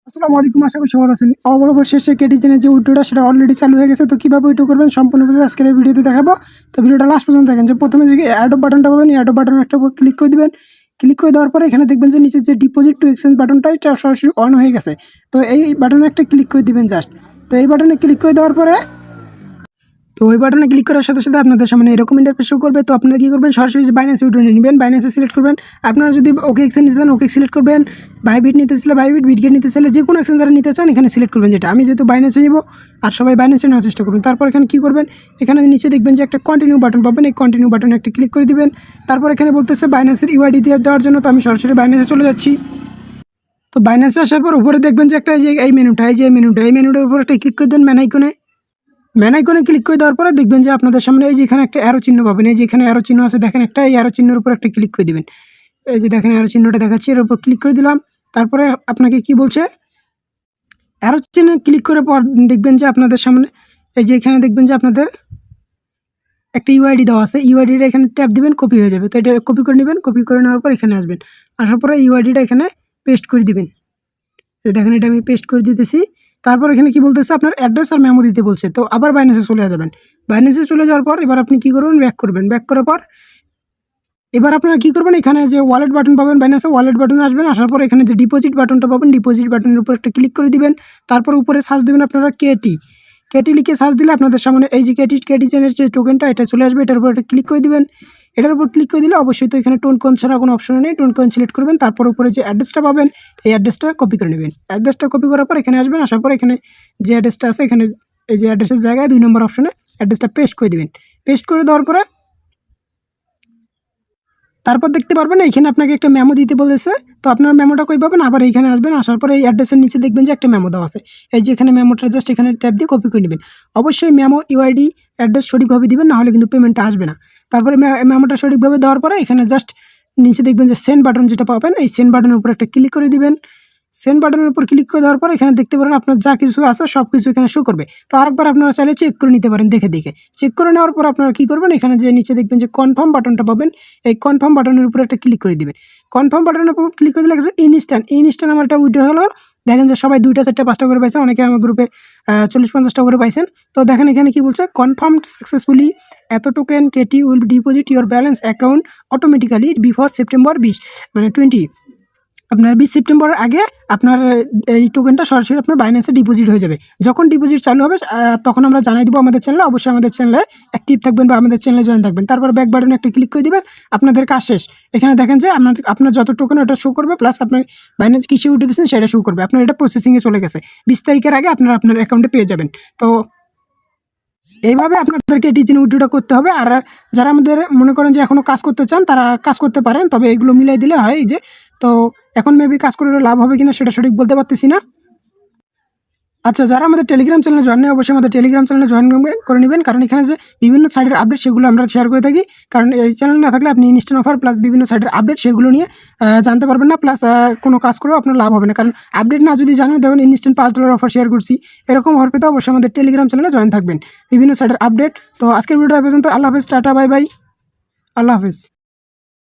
আসসালামু আলাইকুম, আশা করি সবাই ভালো আছেন। অবশেষে কেটিজেনের যে উইড্রোটা সেটা অলরেডি চালু হয়ে গেছে। তো কীভাবে উইড্রো করবেন সম্পূর্ণ বিষয় আজকের এই ভিডিওতে দেখাবো। তো ভিডিওটা লাস্ট পর্যন্ত দেখেন। যে প্রথমে যে অ্যাড বাটনটা পাবেন, এই অ্যাড বাটনের একটা উপর ক্লিক করে দিবেন। ক্লিক করে দেওয়ার পরে এখানে দেখবেন যে নিচে যে ডিপোজিট টু এক্সচেঞ্জ বাটনটা এটা সরাসরি অন হয়ে গেছে। তো এই বাটনে একটা ক্লিক করে দিবেন জাস্ট। তো এই বাটনে ক্লিক করে দেওয়ার পরে তো ওই বাটনে ক্লিক করার সাথে সাথে আপনাদের সামনে এরকম ইন্টারফেস শো করবে। তো আপনারা কী করবেন, সরাসরি বাইন্যান্স উইড্রো নিয়ে নেবেন। বাইন্যান্সে সিলেক্ট করবেন। আপনারা যদি ওকে এক্সচেঞ্জ নিতে চান ওকে সিলেক্ট করবেন। বাইবিট নিতে চাইলে বাইবিট, বিটগেট নিতে চাইলে যে কোনো এক্সচেঞ্জারে নিতে চান এখানে সিলেক্ট করবেন। যেটা আমি যেহেতু বাইন্যান্সে নিব আর সবাই বাইন্যান্সে নেওয়ার চেষ্টা করবেন। তারপর এখানে কী করবেন, এখানে নিচে দেখবেন যে একটা কন্টিনিউ বাটন পাবেন। এই কন্টিনিউ বাটনে একটা ক্লিক করে দিবেন। তারপর এখানে বলতেছে বাইন্যান্সের ইউআইডি দিয়ে দেওয়ার জন্য। তো আমি সরাসরি বাইন্যান্সে চলে যাচ্ছি। তো বাইন্যান্সে আসার পর উপরে দেখবেন যে একটা যে এই মেনুটার উপর একটা ক্লিক করে দেন ম্যান আইকনে ক্লিক করে দেওয়ার পরে দেখবেন যে আপনাদের সামনে এই যে এখানে একটা অ্যারো চিহ্ন পাবেন। এই যে এখানে অ্যারো চিহ্ন আছে দেখেন একটা, এই অ্যারো চিহ্নের উপর একটা ক্লিক করে দিবেন। এই যে দেখেন অ্যারো চিহ্নটা দেখাচ্ছি, এর উপর ক্লিক করে দিলাম। তারপরে আপনাকে কি বলছে, অ্যারো চিহ্নে ক্লিক করার পর দেখবেন যে আপনাদের সামনে এই যে এখানে দেখবেন যে আপনাদের একটা ইউআইডি দেওয়া আছে। ইউআইডিটা এখানে ট্যাপ দিবেন, কপি হয়ে যাবে। তো এটা কপি করে নেবেন। কপি করে নেওয়ার পর এখানে আসবেন। আসার পরে ইউআইডিটা এখানে পেস্ট করে দিবেন। দেখেন এটা আমি পেস্ট করে দিতেছি। তারপর এখানে কি বলতেছে, আপনার অ্যাড্রেস আর মেমো দিতে বলছে। তো আবার বাইন্যান্সে চলে যাবেন। বাইন্যান্সে চলে যাওয়ার পর এবার আপনি কি করবেন, ব্যাক করবেন। ব্যাক করার পর এবার আপনারা কি করবেন, এখানে যে ওয়ালেট বাটন পাবেন বাইন্যান্সে, ওয়ালেট বাটনে আসবেন। আসার পর এখানে যে ডিপোজিট বাটনটা পাবেন, ডিপোজিট বাটনের উপর একটা ক্লিক করে দিবেন। তারপর উপরে সার্চ দেবেন আপনারা কেটি লিখে সার্চ দিলে আপনাদের সামনে এই যে কেটিজেনের যে টোকেনটা এটা চলে আসবে। এটার উপর একটা ক্লিক করে দিবেন। এটার উপর ক্লিক করে দিলে অবশ্যই তো এখানে টোন কয়েন ছাড়া কোনো অপশন নেই। টোন কয়েন সিলেক্ট করবেন। তারপর উপরে যে অ্যাড্রেসটা পাবেন এই অ্যাড্রেসটা কপি করে নেবেন। অ্যাড্রেসটা কপি করার পর এখানে আসবেন। আসার পর এখানে যে অ্যাড্রেসটা আছে এখানে এই যে অ্যাড্রেসের জায়গায় 2 নম্বর অপশনে অ্যাড্রেসটা পেস্ট করে দিবেন। পেস্ট করে দেওয়ার পরে তারপর দেখতে পারবেন এখানে আপনাকে একটা মেমো দিতে বলেছে। তো আপনার মেমোটা কই পাবেন, আবার এইখানে আসবেন। আসার পরে এই অ্যাড্রেসের নিচে দেখবেন যে একটা মেমো দেওয়া আছে। এই যে এখানে মেমোটা জাস্ট এখানে ট্যাপ দিয়ে কপি করে নেবেন। অবশ্যই মেমো ইউআইডি অ্যাড্রেস সঠিকভাবে দিবেন, না হলে কিন্তু পেমেন্টটা আসবে না। তারপরে মেমোটা সঠিকভাবে দেওয়ার পরে এখানে জাস্ট নিচে দেখবেন যে সেন্ড বাটন যেটা পাবেন, এই সেন্ড বাটনের উপর একটা ক্লিক করে দিবেন। সেন্ড বাটনের উপর ক্লিক করে দেওয়ার পর এখানে দেখতে পারেন আপনার যা কিছু আছে সব কিছু এখানে শো করবে। তো আরেকবার আপনারা চাইলে চেক করে নিতে পারেন দেখে চেক করে নেওয়ার পর আপনারা কী করবেন, এখানে যে নিচে দেখবেন যে কনফার্ম বাটনটা পাবেন, এই কনফার্ম বাটনের উপর একটা ক্লিক করে দিবেন। কনফার্ম বাটনের উপর ক্লিক করে দিলে ইনস্ট্যান্ট আমার একটা উইড্রো হলো। দেখেন যে সবাই 2টা 4টা 5টা করে পাইছেন, অনেকে আমার গ্রুপে 40-50টা করে পাইছেন। তো দেখেন এখানে কি বলছে, কনফার্ম সাকসেসফুলি, এত token KT will deposit your balance account automatically before September 20 মানে 20 আপনার 20 সেপ্টেম্বরের আগে আপনার এই টোকেনটা সরাসরি আপনার বাইন্যান্সে ডিপোজিট হয়ে যাবে। যখন ডিপোজিট চালু হবে তখন আমরা জানাই দিব আমাদের চ্যানেলে। অবশ্যই আমাদের চ্যানেলে অ্যাক্টিভ থাকবেন বা আমাদের চ্যানেলে জয়েন থাকবেন। তারপর ব্যাক বাটনে একটা ক্লিক করে দিবেন। আপনাদের কাজ শেষ। এখানে দেখেন যে আপনার যত টোকেন ওটা শো করবে, প্লাস আপনার বাইন্যান্স কিসে উঠে দিচ্ছেন সেটা শো করবে। আপনার এটা প্রসেসিংয়ে চলে গেছে। 20 তারিখের আগে আপনার অ্যাকাউন্টে পেয়ে যাবেন। তো এইভাবে আপনাদেরকে এটিজেন উইথড্রটা করতে হবে। আর যারা আমাদের মনে করেন যে এখনও কাজ করতে চান তারা কাজ করতে পারেন, তবে এগুলো মিলাই দিলে হয়। এই যে তো এখন মেবি কাজ করে লাভ হবে কিনা সেটা সঠিক বলতে পারতেছি না। আচ্ছা, যারা আমাদের টেলিগ্রাম চ্যানেলে জয়েন নেই অবশ্যই আমাদের টেলিগ্রাম চ্যানেলে জয়েন করে নেবেন, কারণ এখানে যে বিভিন্ন সাইটের আপডেট সেগুলো আমরা শেয়ার করে থাকি। কারণ এই চ্যানেল না থাকলে আপনি ইনস্ট্যান্ট অফার প্লাস বিভিন্ন সাইটের আপডেট সেগুলো নিয়ে জানতে পারবেন না, প্লাস কোনো কাজ করেও আপনার লাভ হবে না। কারণ আপডেট না যদি জানেন, দেখুন ইনস্ট্যান্ট $5 অফার শেয়ার করছি, এরকম অফার পেতে অবশ্যই আমাদের টেলিগ্রাম চ্যানেলে জয়েন থাকবেন, বিভিন্ন সাইটের আপডেট। তো আজকের ভিডিওটা পর্যন্ত। আল্লাহ হাফেজ, টাটা, বাই বাই, আল্লাহ হাফেজ।